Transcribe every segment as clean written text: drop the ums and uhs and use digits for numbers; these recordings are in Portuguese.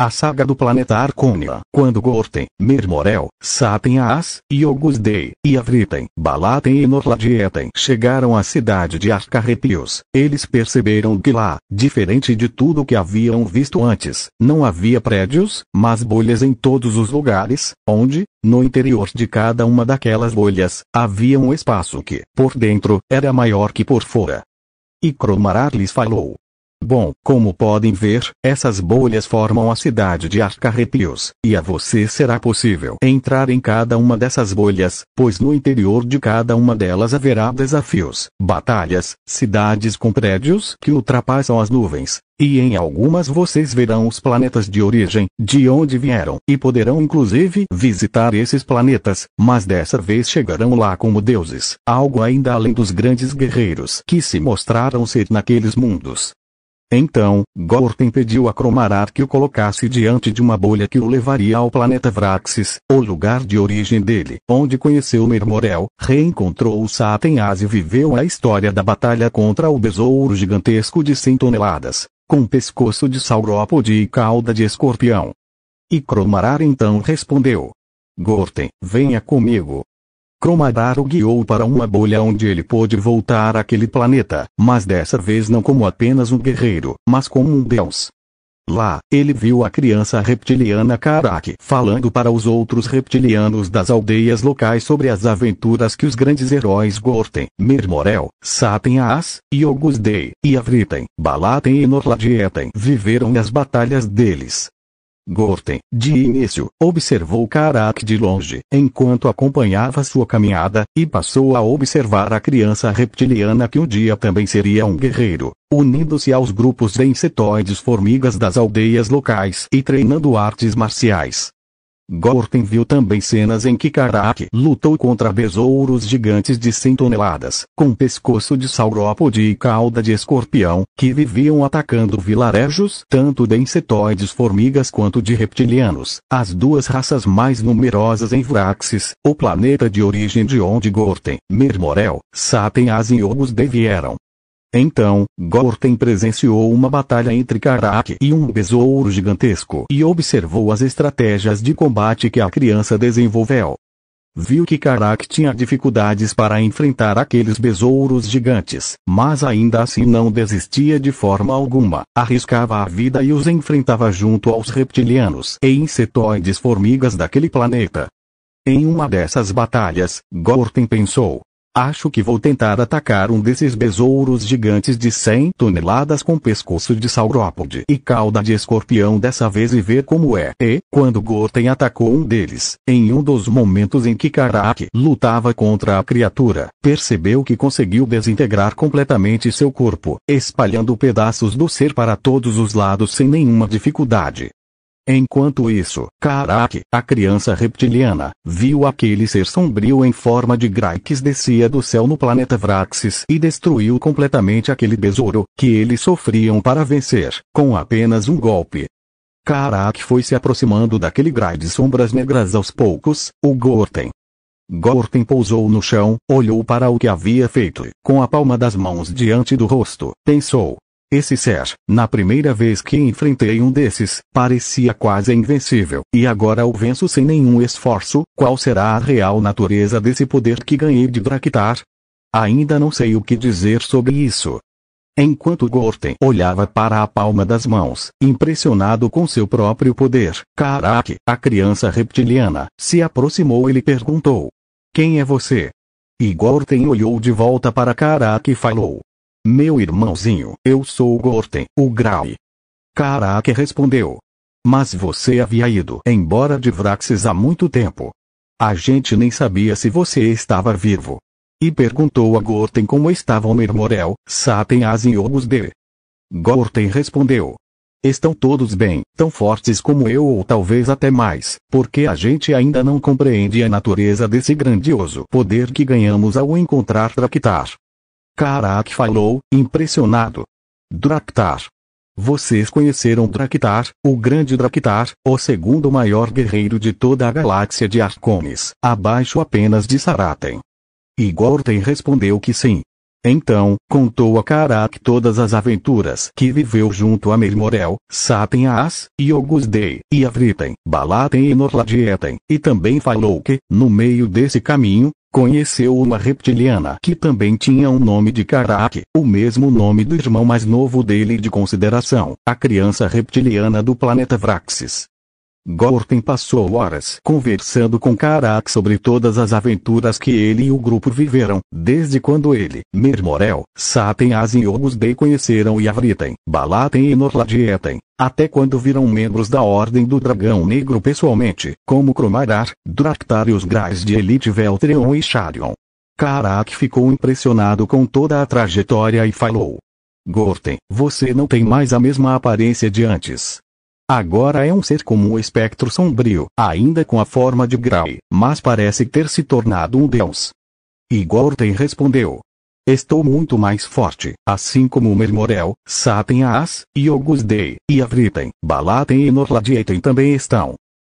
A saga do planeta Arconia, quando Gorten, Mermorel, Saten As, Yogusdei, Yavriten, Balaten e Norladieten chegaram à cidade de Arcarrepios, eles perceberam que lá, diferente de tudo o que haviam visto antes, não havia prédios, mas bolhas em todos os lugares, onde, no interior de cada uma daquelas bolhas, havia um espaço que, por dentro, era maior que por fora. E Cromarar lhes falou. Bom, como podem ver, essas bolhas formam a cidade de Arcarrepios, e a você será possível entrar em cada uma dessas bolhas, pois no interior de cada uma delas haverá desafios, batalhas, cidades com prédios que ultrapassam as nuvens, e em algumas vocês verão os planetas de origem, de onde vieram, e poderão inclusive visitar esses planetas, mas dessa vez chegarão lá como deuses, algo ainda além dos grandes guerreiros que se mostraram ser naqueles mundos. Então, Gorten pediu a Cromarar que o colocasse diante de uma bolha que o levaria ao planeta Vraxis, o lugar de origem dele, onde conheceu Mermorel, reencontrou o Saten As e viveu a história da batalha contra o besouro gigantesco de 100 toneladas, com pescoço de saurópode e cauda de escorpião. E Cromarar então respondeu. Gorten, venha comigo. Cromarar o guiou para uma bolha onde ele pôde voltar àquele planeta, mas dessa vez não como apenas um guerreiro, mas como um deus. Lá, ele viu a criança reptiliana Karak falando para os outros reptilianos das aldeias locais sobre as aventuras que os grandes heróis Gorten, Mermorel, Saten As, Yogusdei, Yavriten, Balaten e Norladieten viveram e as batalhas deles. Gorten, de início, observou Karak de longe, enquanto acompanhava sua caminhada, e passou a observar a criança reptiliana que um dia também seria um guerreiro, unindo-se aos grupos de insetoides formigas das aldeias locais e treinando artes marciais. Gorten viu também cenas em que Karak lutou contra besouros gigantes de 100 toneladas, com pescoço de saurópode e cauda de escorpião, que viviam atacando vilarejos tanto de insetoides formigas quanto de reptilianos, as duas raças mais numerosas em Vraxis, o planeta de origem de onde Gorten, Mermorel, Saten As e Yogusdei vieram. Então, Gorten presenciou uma batalha entre Karak e um besouro gigantesco e observou as estratégias de combate que a criança desenvolveu. Viu que Karak tinha dificuldades para enfrentar aqueles besouros gigantes, mas ainda assim não desistia de forma alguma, arriscava a vida e os enfrentava junto aos reptilianos e insetoides formigas daquele planeta. Em uma dessas batalhas, Gorten pensou. Acho que vou tentar atacar um desses besouros gigantes de 100 toneladas com pescoço de saurópode e cauda de escorpião dessa vez e ver como é. E, quando Gorten atacou um deles, em um dos momentos em que Karak lutava contra a criatura, percebeu que conseguiu desintegrar completamente seu corpo, espalhando pedaços do ser para todos os lados sem nenhuma dificuldade. Enquanto isso, Karak, a criança reptiliana, viu aquele ser sombrio em forma de Grai que descia do céu no planeta Vraxis e destruiu completamente aquele besouro, que eles sofriam para vencer, com apenas um golpe. Karak foi se aproximando daquele Grai de sombras negras aos poucos, o Gorten. Gorten pousou no chão, olhou para o que havia feito, com a palma das mãos diante do rosto, pensou. Esse ser, na primeira vez que enfrentei um desses, parecia quase invencível, e agora o venço sem nenhum esforço. Qual será a real natureza desse poder que ganhei de Draktar? Ainda não sei o que dizer sobre isso. Enquanto Gorten olhava para a palma das mãos, impressionado com seu próprio poder, Karak, a criança reptiliana, se aproximou e lhe perguntou. Quem é você? E Gorten olhou de volta para Karak e falou. Meu irmãozinho, eu sou Gorten, o Grai. Karak respondeu. Mas você havia ido embora de Vraxis há muito tempo. A gente nem sabia se você estava vivo. E perguntou a Gorten como estavam Mermorel, Saten As e Yogusdei. Gorten respondeu. Estão todos bem, tão fortes como eu ou talvez até mais, porque a gente ainda não compreende a natureza desse grandioso poder que ganhamos ao encontrar Draktar. Karak falou, impressionado. Draktar. Vocês conheceram Draktar, o grande Draktar, o segundo maior guerreiro de toda a galáxia de Arconis, abaixo apenas de Saraten. E Gorten respondeu que sim. Então, contou a Karak todas as aventuras que viveu junto a Mermorel, Saten Aas, Yogusdei, Iavritem, Balaten e Norladietem, e também falou que, no meio desse caminho, conheceu uma reptiliana que também tinha um nome de Karak, o mesmo nome do irmão mais novo dele de consideração, a criança reptiliana do planeta Vraxis. Gorten passou horas conversando com Karak sobre todas as aventuras que ele e o grupo viveram, desde quando ele, Mermorel, Saten Aas e Yogusdei conheceram Iavritem, Balaten e Norladietem, até quando viram membros da Ordem do Dragão Negro pessoalmente, como Cromarar, Draktar e os Grais de Elite Veltreon e Sharion. Karak ficou impressionado com toda a trajetória e falou: Gorten, você não tem mais a mesma aparência de antes. Agora é um ser como um espectro sombrio, ainda com a forma de Grau, mas parece ter se tornado um deus. E Gorten respondeu: estou muito mais forte, assim como Mermorel, Saten Aas, Yogusdei, Iavritem, Balaten e Norladietem também estão.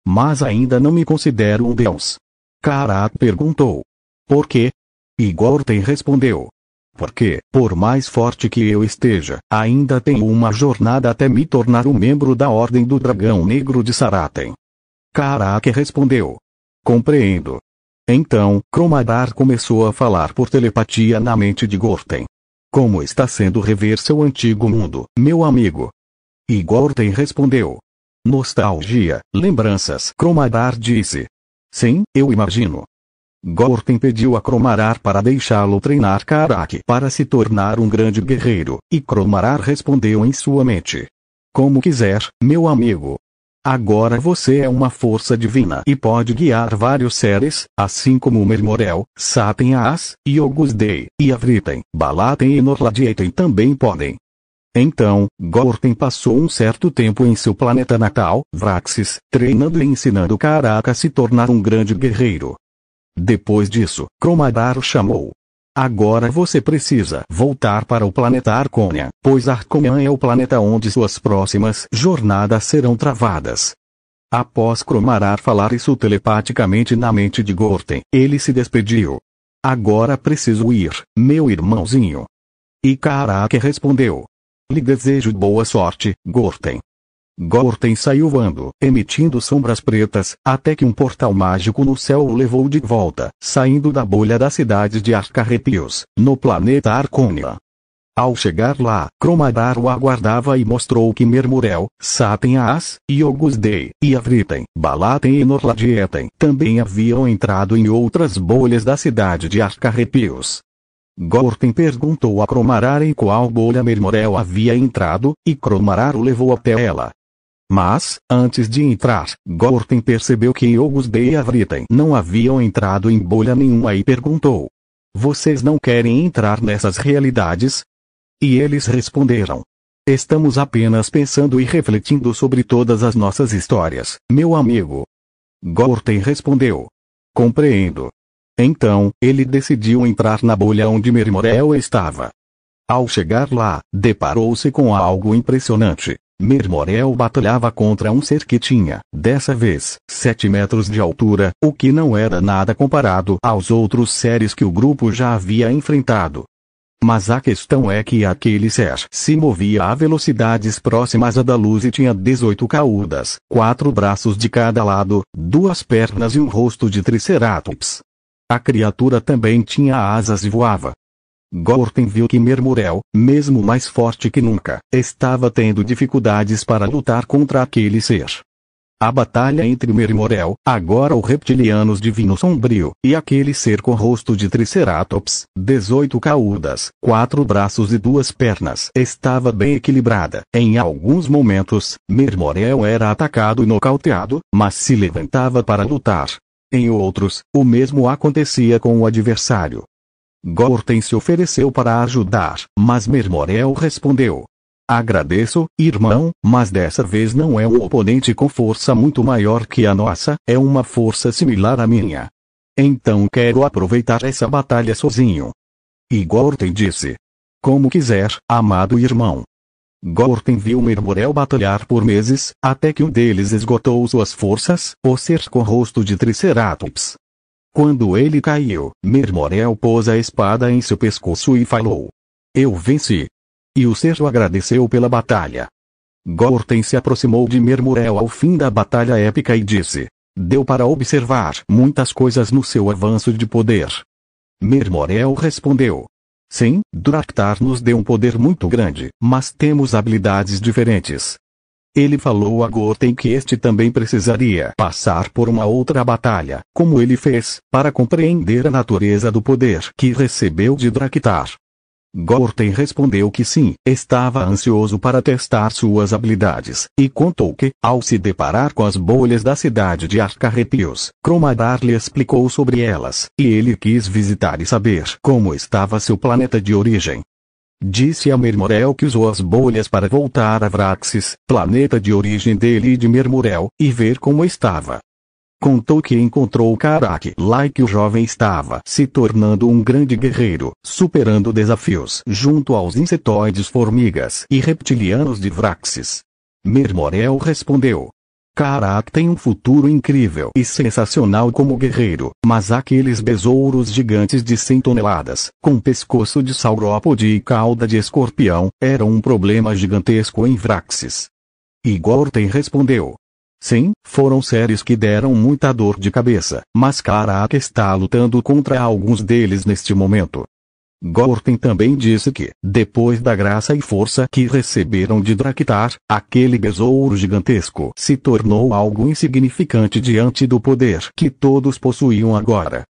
Mas ainda não me considero um deus. Karak perguntou: por quê? E Gorten respondeu: porque, por mais forte que eu esteja, ainda tenho uma jornada até me tornar um membro da Ordem do Dragão Negro de Saraten. Karak respondeu: compreendo. Então, Cromadar começou a falar por telepatia na mente de Gorten. Como está sendo rever seu antigo mundo, meu amigo? E Gorten respondeu: nostalgia, lembranças. Cromadar disse: sim, eu imagino. Gorten pediu a Cromarar para deixá-lo treinar Karak para se tornar um grande guerreiro, e Cromarar respondeu em sua mente: como quiser, meu amigo. Agora você é uma força divina e pode guiar vários seres, assim como Mermorel, Saten Aas, Yogusdei, Iavritem, Balaten e Norladietem também podem. Então, Gorten passou um certo tempo em seu planeta natal, Vraxis, treinando e ensinando Karak a se tornar um grande guerreiro. Depois disso, Cromadar o chamou. Agora você precisa voltar para o planeta Arconian, pois Arconian é o planeta onde suas próximas jornadas serão travadas. Após Cromarar falar isso telepaticamente na mente de Gorten, ele se despediu. Agora preciso ir, meu irmãozinho. E Karak respondeu: lhe desejo boa sorte, Gorten. Gorten saiu voando, emitindo sombras pretas, até que um portal mágico no céu o levou de volta, saindo da bolha da cidade de Arcarrepios, no planeta Arconia. Ao chegar lá, Cromadar o aguardava e mostrou que Mermorel, Saten Aas, Yogusdei, Iavritem, Balaten e Norladietem também haviam entrado em outras bolhas da cidade de Arcarrepios. Gorten perguntou a Cromarar em qual bolha Mermorel havia entrado, e Cromarar o levou até ela. Mas, antes de entrar, Gorten percebeu que Yogusdei e Iavritem não haviam entrado em bolha nenhuma e perguntou: vocês não querem entrar nessas realidades? E eles responderam: estamos apenas pensando e refletindo sobre todas as nossas histórias, meu amigo. Gorten respondeu: compreendo. Então, ele decidiu entrar na bolha onde Mermorel estava. Ao chegar lá, deparou-se com algo impressionante. Mermorel batalhava contra um ser que tinha, dessa vez, 7 metros de altura, o que não era nada comparado aos outros seres que o grupo já havia enfrentado. Mas a questão é que aquele ser se movia a velocidades próximas à da luz e tinha 18 caudas, 4 braços de cada lado, 2 pernas e um rosto de Triceratops. A criatura também tinha asas e voava. Gorten viu que Mermorel, mesmo mais forte que nunca, estava tendo dificuldades para lutar contra aquele ser. A batalha entre Mermorel, agora o reptiliano divino sombrio, e aquele ser com rosto de Triceratops, 18 caudas, 4 braços e 2 pernas, estava bem equilibrada. Em alguns momentos, Mermorel era atacado e nocauteado, mas se levantava para lutar. Em outros, o mesmo acontecia com o adversário. Gorten se ofereceu para ajudar, mas Mermorel respondeu: agradeço, irmão, mas dessa vez não é um oponente com força muito maior que a nossa, é uma força similar à minha. Então quero aproveitar essa batalha sozinho. E Gorten disse: como quiser, amado irmão. Gorten viu Mermorel batalhar por meses, até que um deles esgotou suas forças, o ser com rosto de Triceratops. Quando ele caiu, Mermorel pôs a espada em seu pescoço e falou: Eu venci. E o ser o agradeceu pela batalha. Gorten se aproximou de Mermorel ao fim da batalha épica e disse: Deu para observar muitas coisas no seu avanço de poder. Mermorel respondeu: Sim, Draktar nos deu um poder muito grande, mas temos habilidades diferentes. Ele falou a Gorten que este também precisaria passar por uma outra batalha, como ele fez, para compreender a natureza do poder que recebeu de Draktar. Gorten respondeu que sim, estava ansioso para testar suas habilidades, e contou que, ao se deparar com as bolhas da cidade de Arcarrepios, Cromadar lhe explicou sobre elas, e ele quis visitar e saber como estava seu planeta de origem. Disse a Mermorel que usou as bolhas para voltar a Vraxis, planeta de origem dele e de Mermorel, e ver como estava. Contou que encontrou Karak lá e que o jovem estava se tornando um grande guerreiro, superando desafios junto aos insetoides formigas e reptilianos de Vraxis. Mermorel respondeu: Karak tem um futuro incrível e sensacional como guerreiro, mas aqueles besouros gigantes de 100 toneladas, com pescoço de saurópode e cauda de escorpião, eram um problema gigantesco em Vraxis. E Gorten respondeu: Sim, foram séries que deram muita dor de cabeça, mas Karak está lutando contra alguns deles neste momento. Gorten também disse que, depois da graça e força que receberam de Draktar, aquele besouro gigantesco se tornou algo insignificante diante do poder que todos possuíam agora.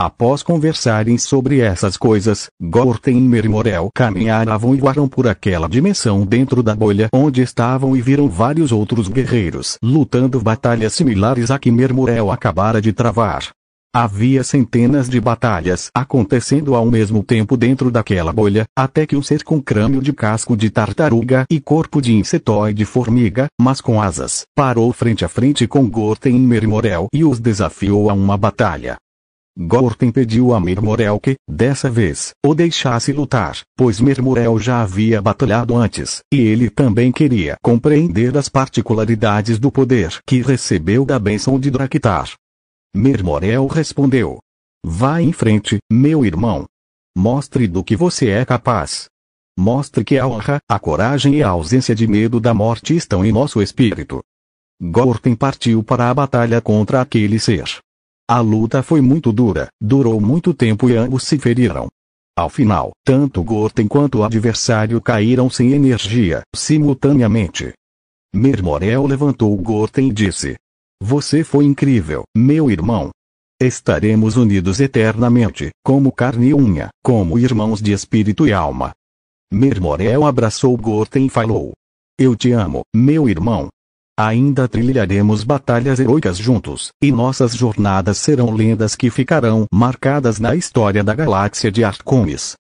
Após conversarem sobre essas coisas, Gorten e Mermorel caminhavam e voaram por aquela dimensão dentro da bolha onde estavam e viram vários outros guerreiros lutando batalhas similares à que Mermorel acabara de travar. Havia centenas de batalhas acontecendo ao mesmo tempo dentro daquela bolha, até que um ser com crânio de casco de tartaruga e corpo de insetoide formiga, mas com asas, parou frente a frente com Gorten e Mermorel e os desafiou a uma batalha. Gorten pediu a Mermorel que, dessa vez, o deixasse lutar, pois Mermorel já havia batalhado antes, e ele também queria compreender as particularidades do poder que recebeu da bênção de Draktar. Mermorel respondeu: Vá em frente, meu irmão. Mostre do que você é capaz. Mostre que a honra, a coragem e a ausência de medo da morte estão em nosso espírito. Gorten partiu para a batalha contra aquele ser. A luta foi muito dura, durou muito tempo e ambos se feriram. Ao final, tanto Gorten quanto o adversário caíram sem energia, simultaneamente. Mermorel levantou Gorten e disse: Você foi incrível, meu irmão. Estaremos unidos eternamente, como carne e unha, como irmãos de espírito e alma. Mermorel abraçou Gorten e falou: Eu te amo, meu irmão. Ainda trilharemos batalhas heroicas juntos, e nossas jornadas serão lendas que ficarão marcadas na história da galáxia de Arconis.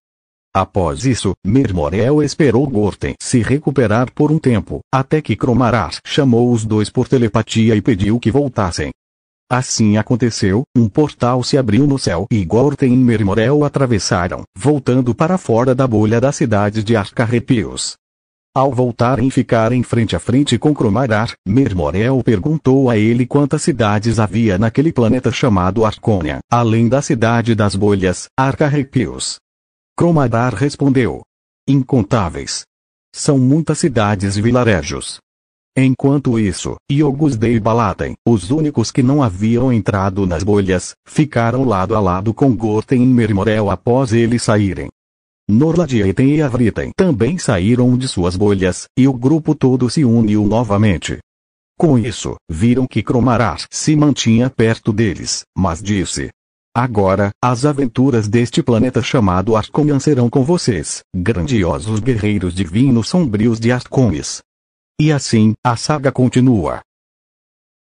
Após isso, Mermorel esperou Gorten se recuperar por um tempo, até que Cromarar chamou os dois por telepatia e pediu que voltassem. Assim aconteceu, um portal se abriu no céu e Gorten e Mermorel atravessaram, voltando para fora da bolha da cidade de Arcarrepios. Ao voltarem e ficarem frente a frente com Cromarar, Mermorel perguntou a ele quantas cidades havia naquele planeta chamado Arconia, além da cidade das bolhas, Arcarrepios. Cromarar respondeu: Incontáveis. São muitas cidades e vilarejos. Enquanto isso, Yoguzde e Balaten, os únicos que não haviam entrado nas bolhas, ficaram lado a lado com Gorten e Mermorel após eles saírem. Norladieten e Avriten também saíram de suas bolhas, e o grupo todo se uniu novamente. Com isso, viram que Cromarar se mantinha perto deles, mas disse: Agora, as aventuras deste planeta chamado Arconian serão com vocês, grandiosos guerreiros divinos sombrios de Arconis. E assim, a saga continua.